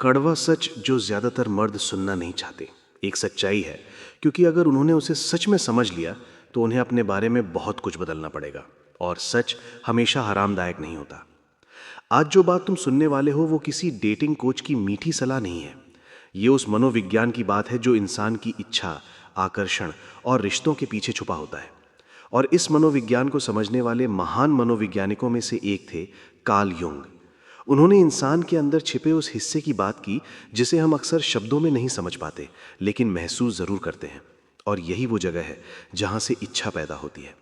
कड़वा सच जो ज्यादातर मर्द सुनना नहीं चाहते। एक सच्चाई है, क्योंकि अगर उन्होंने उसे सच में समझ लिया तो उन्हें अपने बारे में बहुत कुछ बदलना पड़ेगा, और सच हमेशा आरामदायक नहीं होता। आज जो बात तुम सुनने वाले हो वो किसी डेटिंग कोच की मीठी सलाह नहीं है। ये उस मनोविज्ञान की बात है जो इंसान की इच्छा, आकर्षण और रिश्तों के पीछे छुपा होता है। और इस मनोविज्ञान को समझने वाले महान मनोवैज्ञानिकों में से एक थे कार्ल युंग। उन्होंने इंसान के अंदर छिपे उस हिस्से की बात की जिसे हम अक्सर शब्दों में नहीं समझ पाते, लेकिन महसूस जरूर करते हैं। और यही वो जगह है जहां से इच्छा पैदा होती है।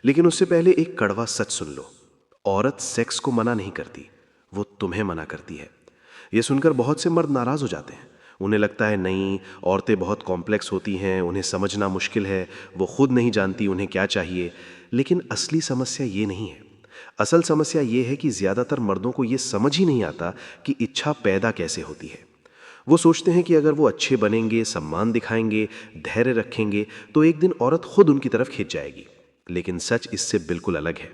लेकिन उससे पहले एक कड़वा सच सुन लो। औरत सेक्स को मना नहीं करती, वो तुम्हें मना करती है। यह सुनकर बहुत से मर्द नाराज हो जाते हैं। उन्हें लगता है नहीं, औरतें बहुत कॉम्प्लेक्स होती हैं, उन्हें समझना मुश्किल है, वो खुद नहीं जानती उन्हें क्या चाहिए। लेकिन असली समस्या ये नहीं है। असल समस्या ये है कि ज्यादातर मर्दों को ये समझ ही नहीं आता कि इच्छा पैदा कैसे होती है। वो सोचते हैं कि अगर वो अच्छे बनेंगे, सम्मान दिखाएंगे, धैर्य रखेंगे, तो एक दिन औरत खुद उनकी तरफ खिंच जाएगी। लेकिन सच इससे बिल्कुल अलग है।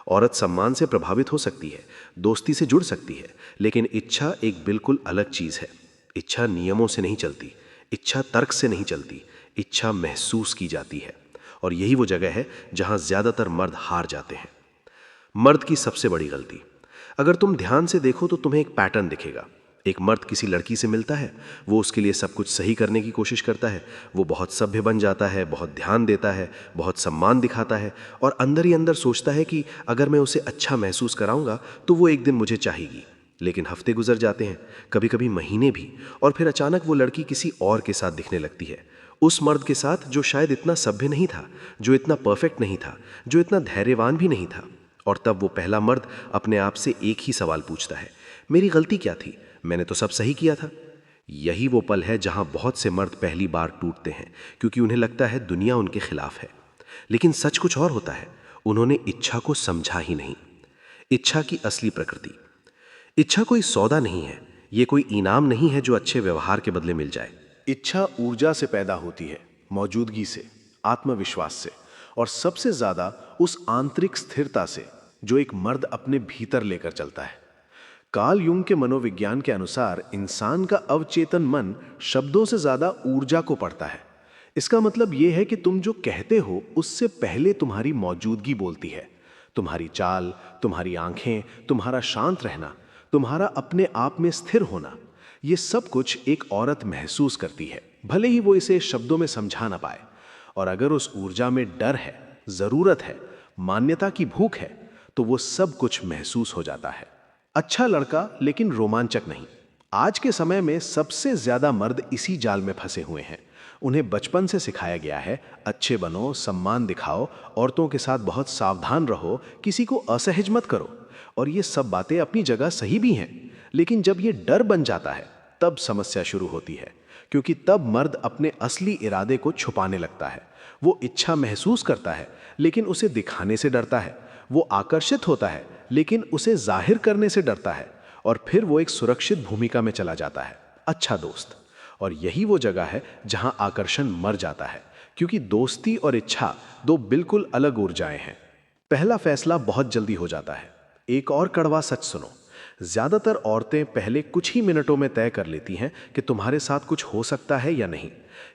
औरत सम्मान से प्रभावित हो सकती है, दोस्ती से जुड़ सकती है, लेकिन इच्छा एक बिल्कुल अलग चीज है। इच्छा नियमों से नहीं चलती, इच्छा तर्क से नहीं चलती, इच्छा महसूस की जाती है। और यही वो जगह है जहां ज्यादातर मर्द हार जाते हैं। मर्द की सबसे बड़ी गलती, अगर तुम ध्यान से देखो तो तुम्हें एक पैटर्न दिखेगा। एक मर्द किसी लड़की से मिलता है, वो उसके लिए सब कुछ सही करने की कोशिश करता है, वो बहुत सभ्य बन जाता है, बहुत ध्यान देता है, बहुत सम्मान दिखाता है, और अंदर ही अंदर सोचता है कि अगर मैं उसे अच्छा महसूस कराऊंगा तो वो एक दिन मुझे चाहेगी। लेकिन हफ्ते गुजर जाते हैं, कभी कभी महीने भी, और फिर अचानक वो लड़की किसी और के साथ दिखने लगती है। उस मर्द के साथ जो शायद इतना सभ्य नहीं था, जो इतना परफेक्ट नहीं था, जो इतना धैर्यवान भी नहीं था। और तब वो पहला मर्द अपने आप से एक ही सवाल पूछता है, मेरी गलती क्या थी? मैंने तो सब सही किया था। यही वो पल है जहां बहुत से मर्द पहली बार टूटते हैं, क्योंकि उन्हें लगता है दुनिया उनके खिलाफ है। लेकिन सच कुछ और होता है, उन्होंने इच्छा को समझा ही नहीं। इच्छा की असली प्रकृति, इच्छा कोई सौदा नहीं है, ये कोई इनाम नहीं है जो अच्छे व्यवहार के बदले मिल जाए। इच्छा ऊर्जा से पैदा होती है, मौजूदगी से, आत्मविश्वास से, और सबसे ज्यादा उस आंतरिक स्थिरता से जो एक मर्द अपने भीतर लेकर चलता है। कार्ल युंग के मनोविज्ञान के अनुसार इंसान का अवचेतन मन शब्दों से ज्यादा ऊर्जा को पढ़ता है। इसका मतलब यह है कि तुम जो कहते हो उससे पहले तुम्हारी मौजूदगी बोलती है। तुम्हारी चाल, तुम्हारी आंखें, तुम्हारा शांत रहना, तुम्हारा अपने आप में स्थिर होना, ये सब कुछ एक औरत महसूस करती है, भले ही वो इसे शब्दों में समझा ना पाए। और अगर उस ऊर्जा में डर है, जरूरत है, मान्यता की भूख है, तो वो सब कुछ महसूस हो जाता है। अच्छा लड़का लेकिन रोमांचक नहीं। आज के समय में सबसे ज्यादा मर्द इसी जाल में फंसे हुए हैं। उन्हें बचपन से सिखाया गया है, अच्छे बनो, सम्मान दिखाओ, औरतों के साथ बहुत सावधान रहो, किसी को असहज मत करो। और ये सब बातें अपनी जगह सही भी हैं, लेकिन जब ये डर बन जाता है तब समस्या शुरू होती है, क्योंकि तब मर्द अपने असली इरादे को छुपाने लगता है। वो इच्छा महसूस करता है लेकिन उसे दिखाने से डरता है। वो आकर्षित होता है लेकिन उसे जाहिर करने से डरता है। और फिर वो एक सुरक्षित भूमिका में चला जाता है, अच्छा दोस्त। और यही वो जगह है जहां आकर्षण मर जाता है, क्योंकि दोस्ती और इच्छा दो बिल्कुल अलग ऊर्जाएं हैं। पहला फैसला बहुत जल्दी हो जाता है। एक और कड़वा सच सुनो, ज्यादातर औरतें पहले कुछ ही मिनटों में तय कर लेती हैं कि तुम्हारे साथ कुछ हो सकता है या नहीं।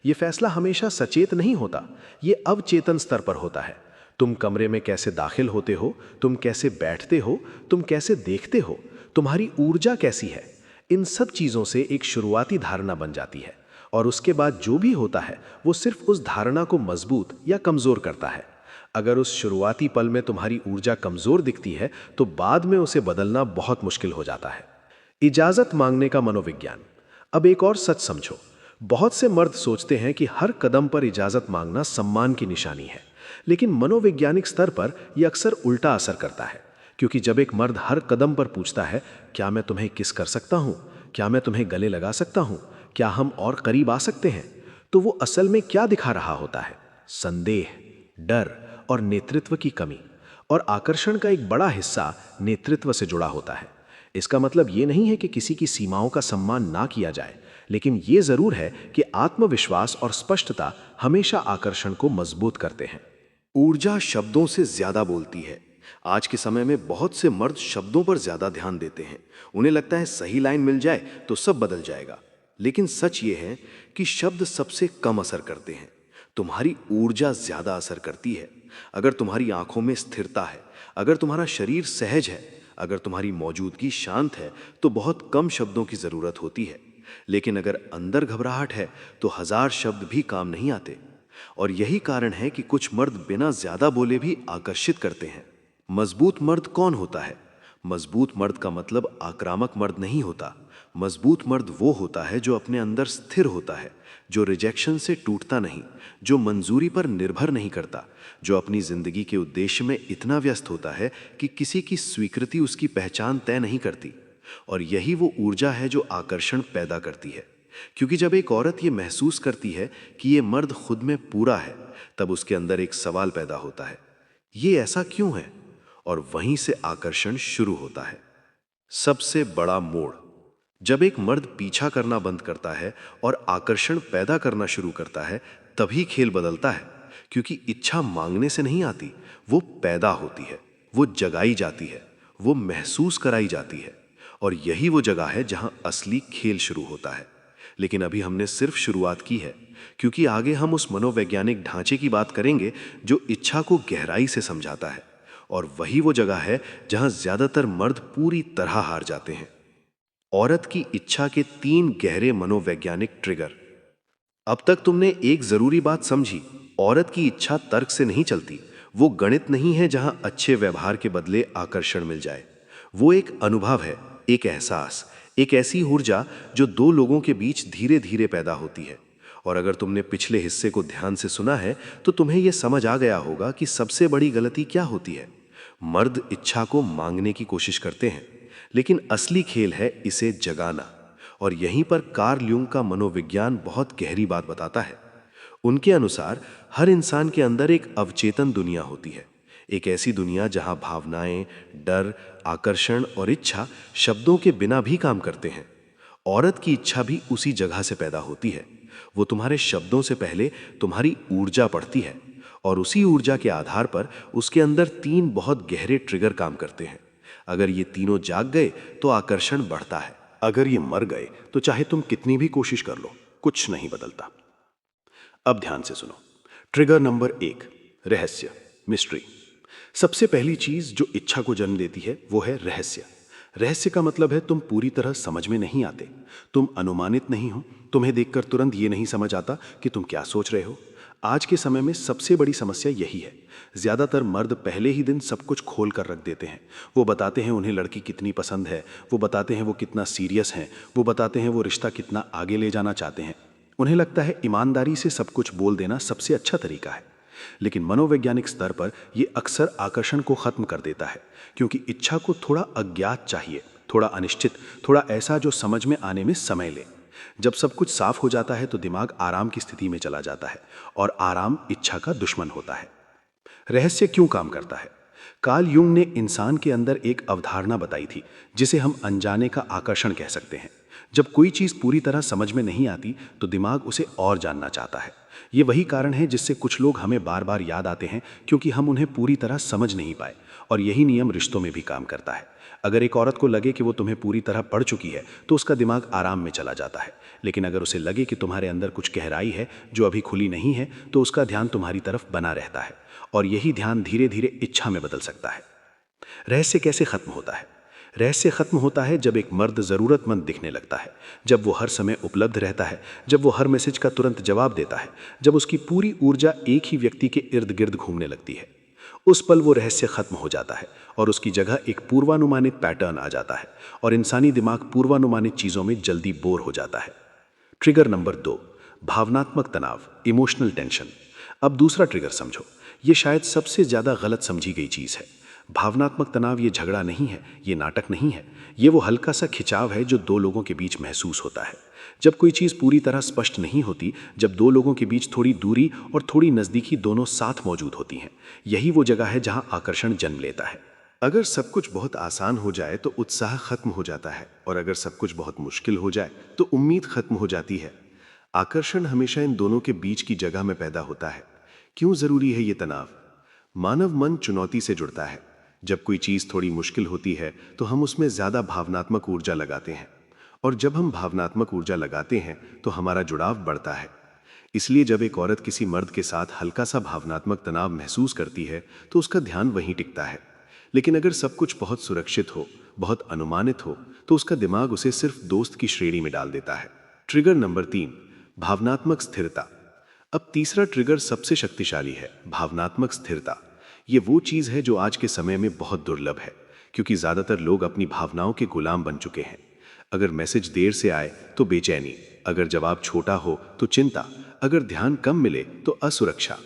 ये फैसला हमेशा सचेत नहीं होता, ये अवचेतन स्तर पर होता है। तुम कमरे में कैसे दाखिल होते हो, तुम कैसे बैठते हो, तुम कैसे देखते हो, तुम्हारी ऊर्जा कैसी है, इन सब चीजों से एक शुरुआती धारणा बन जाती है। और उसके बाद जो भी होता है वो सिर्फ उस धारणा को मजबूत या कमजोर करता है। अगर उस शुरुआती पल में तुम्हारी ऊर्जा कमजोर दिखती है तो बाद में उसे बदलना बहुत मुश्किल हो जाता है। इजाजत मांगने का मनोविज्ञान। अब एक और सच समझो, बहुत से मर्द सोचते हैं कि हर कदम पर इजाजत मांगना सम्मान की निशानी है, लेकिन मनोवैज्ञानिक स्तर पर यह अक्सर उल्टा असर करता है। क्योंकि जब एक मर्द हर कदम पर पूछता है, क्या मैं तुम्हें किस कर सकता हूं, क्या मैं तुम्हें गले लगा सकता हूं, क्या हम और करीब आ सकते हैं, तो वो असल में क्या दिखा रहा होता है? संदेह, डर और नेतृत्व की कमी। और आकर्षण का एक बड़ा हिस्सा नेतृत्व से जुड़ा होता है। इसका मतलब ये नहीं है कि किसी की सीमाओं का सम्मान ना किया जाए, लेकिन ये जरूर है कि आत्मविश्वास और स्पष्टता हमेशा आकर्षण को मजबूत करते हैं। ऊर्जा शब्दों से ज्यादा बोलती है। आज के समय में बहुत से मर्द शब्दों पर ज्यादा ध्यान देते हैं। उन्हें लगता है सही लाइन मिल जाए तो सब बदल जाएगा। लेकिन सच ये है कि शब्द सबसे कम असर करते हैं। तुम्हारी ऊर्जा ज्यादा असर करती है। अगर तुम्हारी आंखों में स्थिरता है, अगर तुम्हारा शरीर सहज है, अगर तुम्हारी मौजूदगी शांत है, तो बहुत कम शब्दों की जरूरत होती है। लेकिन अगर अंदर घबराहट है तो 1000 शब्द भी काम नहीं आते। और यही कारण है कि कुछ मर्द बिना ज्यादा बोले भी आकर्षित करते हैं। मजबूत मर्द कौन होता है? मजबूत मर्द का मतलब आक्रामक मर्द नहीं होता। मजबूत मर्द वो होता है जो अपने अंदर स्थिर होता है, जो रिजेक्शन से टूटता नहीं, जो मंजूरी पर निर्भर नहीं करता, जो अपनी जिंदगी के उद्देश्य में इतना व्यस्त होता है कि किसी की स्वीकृति उसकी पहचान तय नहीं करती। और यही वो ऊर्जा है जो आकर्षण पैदा करती है। क्योंकि जब एक औरत ये महसूस करती है कि ये मर्द खुद में पूरा है, तब उसके अंदर एक सवाल पैदा होता है, ये ऐसा क्यों है? और वहीं से आकर्षण शुरू होता है। सबसे बड़ा मोड़, जब एक मर्द पीछा करना बंद करता है और आकर्षण पैदा करना शुरू करता है, तभी खेल बदलता है। क्योंकि इच्छा मांगने से नहीं आती, वो पैदा होती है, वो जगाई जाती है, वो महसूस कराई जाती है। और यही वो जगह है जहां असली खेल शुरू होता है। लेकिन अभी हमने सिर्फ शुरुआत की है, क्योंकि आगे हम उस मनोवैज्ञानिक ढांचे की बात करेंगे जो इच्छा को गहराई से समझाता है। और वही वो जगह है जहां ज्यादातर मर्द पूरी तरह हार जाते हैं। औरत की इच्छा के 3 गहरे मनोवैज्ञानिक ट्रिगर। अब तक तुमने एक जरूरी बात समझी, औरत की इच्छा तर्क से नहीं चलती। वो गणित नहीं है जहां अच्छे व्यवहार के बदले आकर्षण मिल जाए। वो एक अनुभव है, एक एहसास, एक ऐसी ऊर्जा जो 2 लोगों के बीच धीरे धीरे पैदा होती है। और अगर तुमने पिछले हिस्से को ध्यान से सुना है तो तुम्हें यह समझ आ गया होगा कि सबसे बड़ी गलती क्या होती है। मर्द इच्छा को मांगने की कोशिश करते हैं, लेकिन असली खेल है इसे जगाना। और यहीं पर कार्ल यूंग का मनोविज्ञान बहुत गहरी बात बताता है। उनके अनुसार हर इंसान के अंदर एक अवचेतन दुनिया होती है, एक ऐसी दुनिया जहां भावनाएं, डर, आकर्षण और इच्छा शब्दों के बिना भी काम करते हैं। औरत की इच्छा भी उसी जगह से पैदा होती है। वो तुम्हारे शब्दों से पहले तुम्हारी ऊर्जा पढ़ती है, और उसी ऊर्जा के आधार पर उसके अंदर 3 बहुत गहरे ट्रिगर काम करते हैं। अगर ये तीनों जाग गए तो आकर्षण बढ़ता है। अगर ये मर गए तो चाहे तुम कितनी भी कोशिश कर लो, कुछ नहीं बदलता। अब ध्यान से सुनो। ट्रिगर नंबर 1, रहस्य, मिस्ट्री। सबसे पहली चीज जो इच्छा को जन्म देती है वो है रहस्य। रहस्य का मतलब है तुम पूरी तरह समझ में नहीं आते, तुम अनुमानित नहीं हो, तुम्हें देखकर तुरंत ये नहीं समझ आता कि तुम क्या सोच रहे हो। आज के समय में सबसे बड़ी समस्या यही है। ज्यादातर मर्द पहले ही दिन सब कुछ खोल कर रख देते हैं। वो बताते हैं उन्हें लड़की कितनी पसंद है, वो बताते हैं वो कितना सीरियस हैं, वो बताते हैं वो रिश्ता कितना आगे ले जाना चाहते हैं। उन्हें लगता है ईमानदारी से सब कुछ बोल देना सबसे अच्छा तरीका है। लेकिन मनोवैज्ञानिक स्तर पर यह अक्सर आकर्षण को खत्म कर देता है, क्योंकि इच्छा को थोड़ा अज्ञात चाहिए, थोड़ा अनिश्चित, थोड़ा ऐसा जो समझ में आने में समय ले। जब सब कुछ साफ हो जाता है तो दिमाग आराम की स्थिति में चला जाता है, और आराम इच्छा का दुश्मन होता है। रहस्य क्यों काम करता है? कार्ल यूंग ने इंसान के अंदर एक अवधारणा बताई थी जिसे हम अनजाने का आकर्षण कह सकते हैं। जब कोई चीज पूरी तरह समझ में नहीं आती तो दिमाग उसे और जानना चाहता है। ये वही कारण है जिससे कुछ लोग हमें बार बार याद आते हैं, क्योंकि हम उन्हें पूरी तरह समझ नहीं पाए। और यही नियम रिश्तों में भी काम करता है। अगर एक औरत को लगे कि वो तुम्हें पूरी तरह पढ़ चुकी है तो उसका दिमाग आराम में चला जाता है। लेकिन अगर उसे लगे कि तुम्हारे अंदर कुछ गहराई है जो अभी खुली नहीं है, तो उसका ध्यान तुम्हारी तरफ बना रहता है, और यही ध्यान धीरे धीरे इच्छा में बदल सकता है। रहस्य कैसे खत्म होता है? रहस्य खत्म होता है जब एक मर्द जरूरतमंद दिखने लगता है, जब वो हर समय उपलब्ध रहता है, जब वो हर मैसेज का तुरंत जवाब देता है, जब उसकी पूरी ऊर्जा एक ही व्यक्ति के इर्द गिर्द घूमने लगती है। उस पल वो रहस्य खत्म हो जाता है और उसकी जगह एक पूर्वानुमानित पैटर्न आ जाता है, और इंसानी दिमाग पूर्वानुमानित चीजों में जल्दी बोर हो जाता है। ट्रिगर नंबर 2, भावनात्मक तनाव, इमोशनल टेंशन। अब दूसरा ट्रिगर समझो। ये शायद सबसे ज्यादा गलत समझी गई चीज है। भावनात्मक तनाव ये झगड़ा नहीं है, ये नाटक नहीं है। ये वो हल्का सा खिंचाव है जो 2 लोगों के बीच महसूस होता है। जब कोई चीज पूरी तरह स्पष्ट नहीं होती, जब 2 लोगों के बीच थोड़ी दूरी और थोड़ी नजदीकी दोनों साथ मौजूद होती हैं, यही वो जगह है जहां आकर्षण जन्म लेता है। अगर सब कुछ बहुत आसान हो जाए तो उत्साह खत्म हो जाता है, और अगर सब कुछ बहुत मुश्किल हो जाए तो उम्मीद खत्म हो जाती है। आकर्षण हमेशा इन दोनों के बीच की जगह में पैदा होता है। क्यों जरूरी है ये तनाव? मानव मन चुनौती से जुड़ता है। जब कोई चीज़ थोड़ी मुश्किल होती है तो हम उसमें ज़्यादा भावनात्मक ऊर्जा लगाते हैं, और जब हम भावनात्मक ऊर्जा लगाते हैं तो हमारा जुड़ाव बढ़ता है। इसलिए जब एक औरत किसी मर्द के साथ हल्का सा भावनात्मक तनाव महसूस करती है तो उसका ध्यान वहीं टिकता है। लेकिन अगर सब कुछ बहुत सुरक्षित हो, बहुत अनुमानित हो, तो उसका दिमाग उसे सिर्फ दोस्त की श्रेणी में डाल देता है। ट्रिगर नंबर 3, भावनात्मक स्थिरता। अब तीसरा ट्रिगर सबसे शक्तिशाली है, भावनात्मक स्थिरता। ये वो चीज़ है जो आज के समय में बहुत दुर्लभ है, क्योंकि ज़्यादातर लोग अपनी भावनाओं के गुलाम बन चुके हैं। अगर मैसेज देर से आए तो बेचैनी, अगर जवाब छोटा हो तो चिंता, अगर ध्यान कम मिले तो असुरक्षा।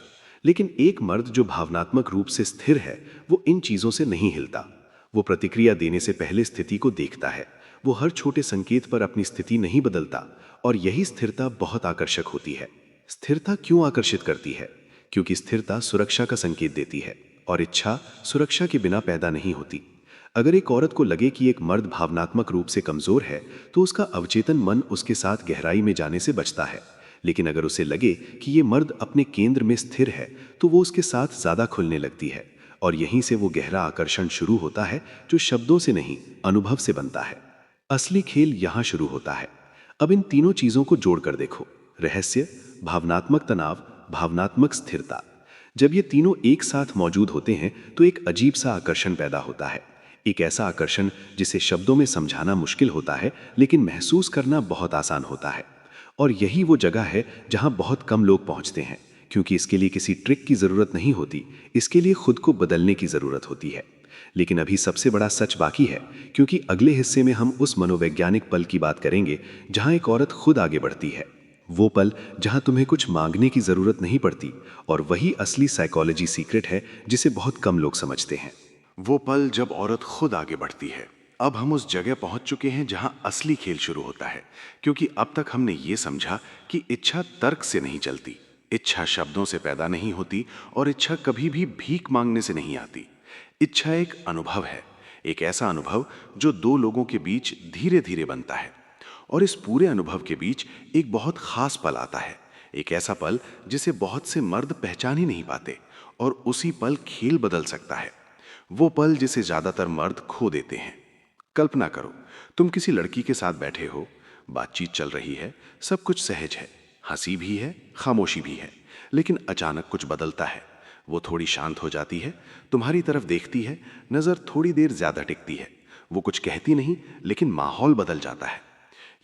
लेकिन एक मर्द जो भावनात्मक रूप से स्थिर है, वो इन चीज़ों से नहीं हिलता। वो प्रतिक्रिया देने से पहले स्थिति को देखता है। वो हर छोटे संकेत पर अपनी स्थिति नहीं बदलता, और यही स्थिरता बहुत आकर्षक होती है। स्थिरता क्यों आकर्षित करती है? क्योंकि स्थिरता सुरक्षा का संकेत देती है, और इच्छा सुरक्षा के बिना पैदा नहीं होती। अगर एक औरत को लगे कि एक मर्द भावनात्मक रूप से कमजोर है, तो उसका अवचेतन मन उसके साथ गहराई में जाने से बचता है। लेकिन अगर उसे लगे कि ये मर्द अपने केंद्र में स्थिर है, तो वो उसके साथ ज्यादा खुलने लगती है, और यहीं से वो गहरा आकर्षण शुरू होता है, जो शब्दों से नहीं, अनुभव से बनता है। असली खेल यहाँ शुरू होता है। अब इन तीनों चीजों को जोड़कर देखो, रहस्य, भावनात्मक तनाव, भावनात्मक स्थिरता। जब ये तीनों एक साथ मौजूद होते हैं तो एक अजीब सा आकर्षण पैदा होता है। एक ऐसा आकर्षण जिसे शब्दों में समझाना मुश्किल होता है, लेकिन महसूस करना बहुत आसान होता है। और यही वो जगह है जहां बहुत कम लोग पहुंचते हैं, क्योंकि इसके लिए किसी ट्रिक की जरूरत नहीं होती, इसके लिए खुद को बदलने की जरूरत होती है। लेकिन अभी सबसे बड़ा सच बाकी है, क्योंकि अगले हिस्से में हम उस मनोवैज्ञानिक पल की बात करेंगे जहां एक औरत खुद आगे बढ़ती है। वो पल जहां तुम्हें कुछ मांगने की जरूरत नहीं पड़ती, और वही असली साइकोलॉजी सीक्रेट है जिसे बहुत कम लोग समझते हैं। वो पल जब औरत खुद आगे बढ़ती है। अब हम उस जगह पहुंच चुके हैं जहां असली खेल शुरू होता है, क्योंकि अब तक हमने ये समझा कि इच्छा तर्क से नहीं चलती, इच्छा शब्दों से पैदा नहीं होती, और इच्छा कभी भी भीख मांगने से नहीं आती। इच्छा एक अनुभव है, एक ऐसा अनुभव जो दो लोगों के बीच धीरे धीरे बनता है। और इस पूरे अनुभव के बीच एक बहुत खास पल आता है, एक ऐसा पल जिसे बहुत से मर्द पहचान ही नहीं पाते, और उसी पल खेल बदल सकता है। वो पल जिसे ज्यादातर मर्द खो देते हैं। कल्पना करो, तुम किसी लड़की के साथ बैठे हो, बातचीत चल रही है, सब कुछ सहज है, हंसी भी है, खामोशी भी है, लेकिन अचानक कुछ बदलता है। वो थोड़ी शांत हो जाती है, तुम्हारी तरफ देखती है, नजर थोड़ी देर ज्यादा टिकती है। वो कुछ कहती नहीं, लेकिन माहौल बदल जाता है।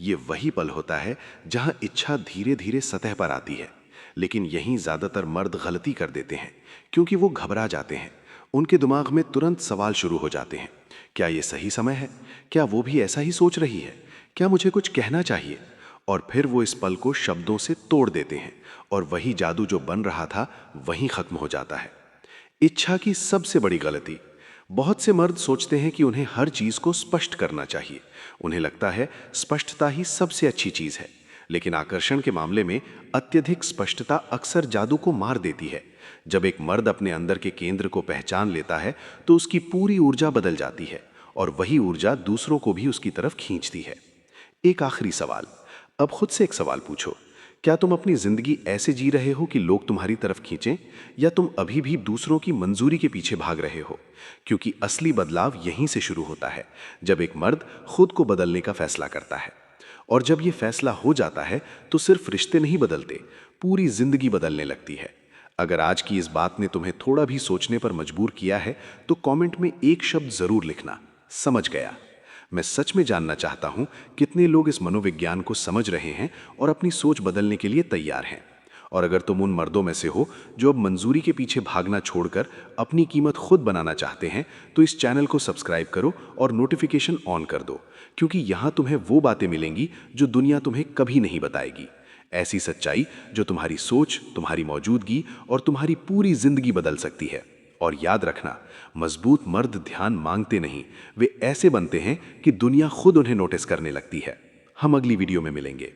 ये वही पल होता है जहां इच्छा धीरे धीरे सतह पर आती है। लेकिन यहीं ज्यादातर मर्द गलती कर देते हैं, क्योंकि वो घबरा जाते हैं। उनके दिमाग में तुरंत सवाल शुरू हो जाते हैं, क्या ये सही समय है? क्या वो भी ऐसा ही सोच रही है? क्या मुझे कुछ कहना चाहिए? और फिर वो इस पल को शब्दों से तोड़ देते हैं, और वही जादू जो बन रहा था वहीं खत्म हो जाता है। इच्छा की सबसे बड़ी गलती, बहुत से मर्द सोचते हैं कि उन्हें हर चीज को स्पष्ट करना चाहिए। उन्हें लगता है स्पष्टता ही सबसे अच्छी चीज है। लेकिन आकर्षण के मामले में अत्यधिक स्पष्टता अक्सर जादू को मार देती है। जब एक मर्द अपने अंदर के केंद्र को पहचान लेता है तो उसकी पूरी ऊर्जा बदल जाती है, और वही ऊर्जा दूसरों को भी उसकी तरफ खींचती है। एक आखिरी सवाल, अब खुद से एक सवाल पूछो, क्या तुम अपनी जिंदगी ऐसे जी रहे हो कि लोग तुम्हारी तरफ खींचें, या तुम अभी भी दूसरों की मंजूरी के पीछे भाग रहे हो? क्योंकि असली बदलाव यहीं से शुरू होता है, जब एक मर्द खुद को बदलने का फैसला करता है। और जब ये फैसला हो जाता है तो सिर्फ रिश्ते नहीं बदलते, पूरी जिंदगी बदलने लगती है। अगर आज की इस बात ने तुम्हें थोड़ा भी सोचने पर मजबूर किया है तो कमेंट में एक शब्द जरूर लिखना, समझ गया। मैं सच में जानना चाहता हूं कितने लोग इस मनोविज्ञान को समझ रहे हैं और अपनी सोच बदलने के लिए तैयार हैं। और अगर तुम उन मर्दों में से हो जो अब मंजूरी के पीछे भागना छोड़कर अपनी कीमत खुद बनाना चाहते हैं, तो इस चैनल को सब्सक्राइब करो और नोटिफिकेशन ऑन कर दो, क्योंकि यहाँ तुम्हें वो बातें मिलेंगी जो दुनिया तुम्हें कभी नहीं बताएगी। ऐसी सच्चाई जो तुम्हारी सोच, तुम्हारी मौजूदगी और तुम्हारी पूरी जिंदगी बदल सकती है। और याद रखना, मजबूत मर्द ध्यान मांगते नहीं, वे ऐसे बनते हैं कि दुनिया खुद उन्हें नोटिस करने लगती है। हम अगली वीडियो में मिलेंगे।